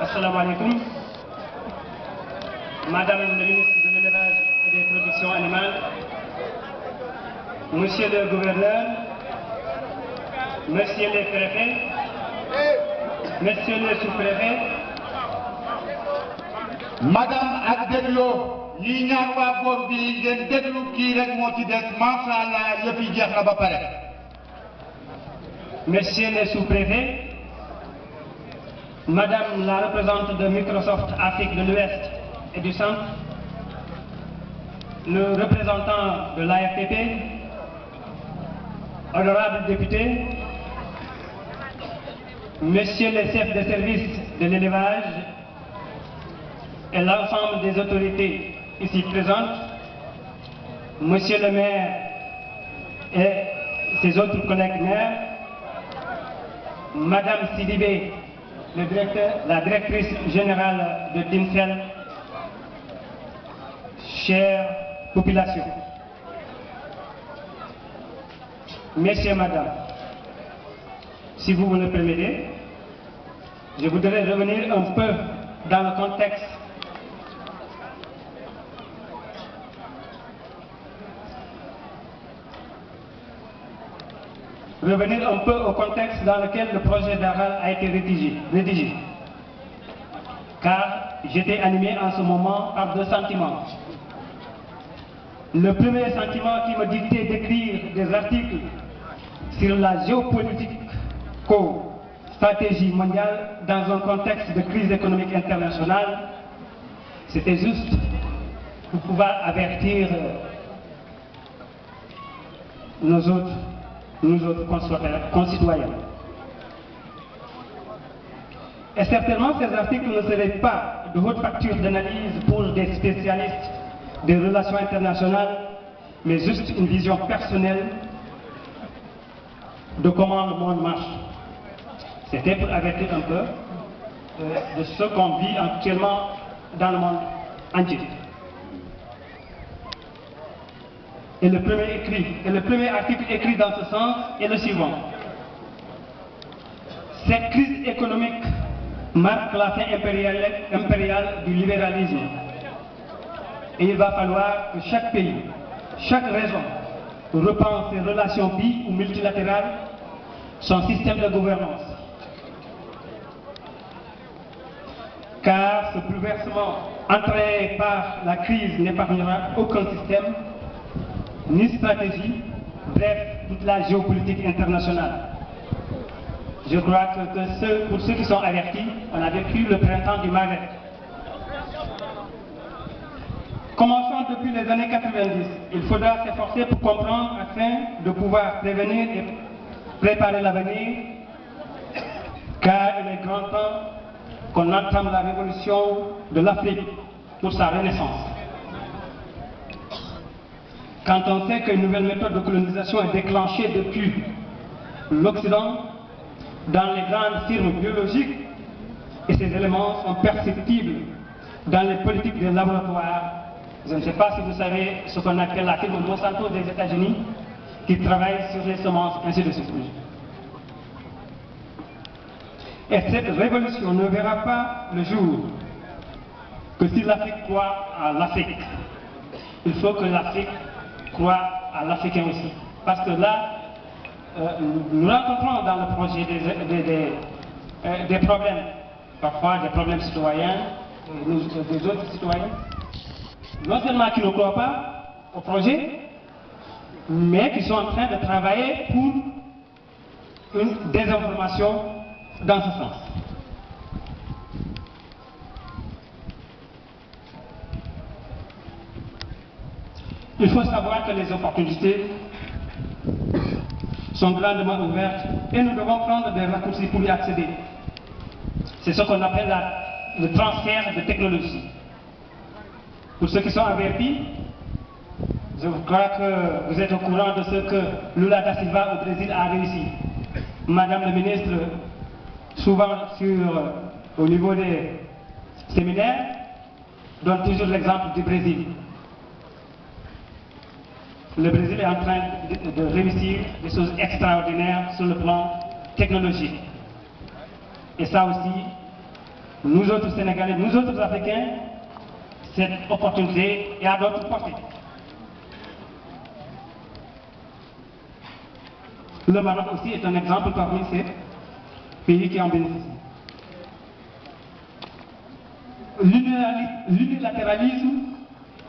Assalamu alaikum. Madame le ministre de l'élevage et des productions animales, Monsieur le gouverneur, Monsieur le préfet, Monsieur le sous-préfet, Madame ak dégloo ñi ñaan waa boor bi ngeen déglu kii rek moo ci des macha allah yëpp yi jeex na ba pare. Monsieur le sous-préfet, Madame la représentante de Microsoft Afrique de l'Ouest et du Centre, le représentant de l'AFPP, honorables députés, Monsieur le chef de service de l'élevage et l'ensemble des autorités ici présentes, Monsieur le maire et ses autres collègues maires, Madame Sidibé, la directrice générale de Timcel, chère population, Messieurs, Madame, si vous me le permettez, je voudrais revenir un peu dans le contexte au contexte dans lequel le projet d'Aral a été rédigé. Car j'étais animé en ce moment par deux sentiments. Le premier sentiment qui me dictait d'écrire des articles sur la géopolitico-stratégie mondiale dans un contexte de crise économique internationale, c'était juste pour pouvoir avertir nous autres concitoyens. Et certainement, ces articles ne seraient pas de haute facture d'analyse pour des spécialistes des relations internationales, mais juste une vision personnelle de comment le monde marche. C'était pour avertir un peu de ce qu'on vit actuellement dans le monde entier. Et le premier article écrit dans ce sens est le suivant. Cette crise économique marque la fin impériale du libéralisme. Et il va falloir que chaque pays, chaque région repense ses relations bi ou multilatérales, son système de gouvernance. Car ce bouleversement entraîné par la crise n'épargnera aucun système, ni stratégie, bref, toute la géopolitique internationale. Je crois que pour ceux qui sont avertis, on a vécu le printemps du Marais. Commençons depuis les années 90. Il faudra s'efforcer pour comprendre afin de pouvoir prévenir et préparer l'avenir, car il est grand temps qu'on entame la révolution de l'Afrique pour sa renaissance. Quand on sait qu'une nouvelle méthode de colonisation est déclenchée depuis l'Occident, dans les grandes firmes biologiques, et ces éléments sont perceptibles dans les politiques des laboratoires. Je ne sais pas si vous savez ce qu'on appelle la firme Monsanto des États-Unis, qui travaille sur les semences, ainsi de suite. Et cette révolution ne verra pas le jour que si l'Afrique croit à l'Afrique. Il faut que l'Afrique croit à l'Africain aussi. Parce que là, nous rencontrons dans le projet des problèmes, parfois des problèmes citoyens, des autres citoyens, non seulement qui ne croient pas au projet, mais qui sont en train de travailler pour une désinformation dans ce sens. Il faut savoir que les opportunités sont grandement ouvertes et nous devons prendre des raccourcis pour y accéder. C'est ce qu'on appelle le transfert de technologie. Pour ceux qui sont avertis, je crois que vous êtes au courant de ce que Lula da Silva au Brésil a réussi. Madame le ministre, souvent au niveau des séminaires, donne toujours l'exemple du Brésil. Le Brésil est en train de réussir des choses extraordinaires sur le plan technologique. Et ça aussi, nous autres Sénégalais, nous autres Africains, cette opportunité est à notre portée. Le Maroc aussi est un exemple parmi ces pays qui en bénéficient. L'unilatéralisme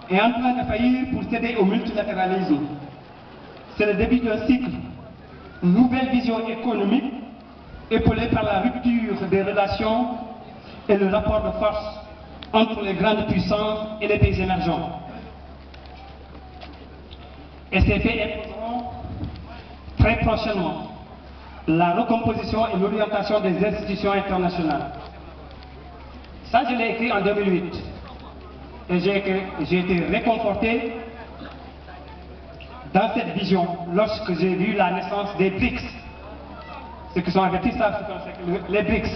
est en train de faillir pour céder au multilatéralisme. C'est le début d'un cycle, une nouvelle vision économique épaulée par la rupture des relations et le rapport de force entre les grandes puissances et les pays émergents. Et ces faits imposeront très prochainement la recomposition et l'orientation des institutions internationales. Ça, je l'ai écrit en 2008. Et j'ai été réconforté dans cette vision lorsque j'ai vu la naissance des BRICS. Ceux qui sont avertis savent ce que c'est, les BRICS.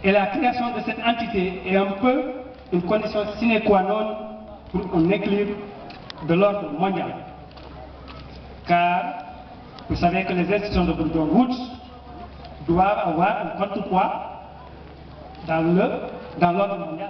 Et la création de cette entité est un peu une condition sine qua non pour un équilibre de l'ordre mondial. Car vous savez que les institutions de Bretton Woods doivent avoir un contrepoids dans l'ordre mondial.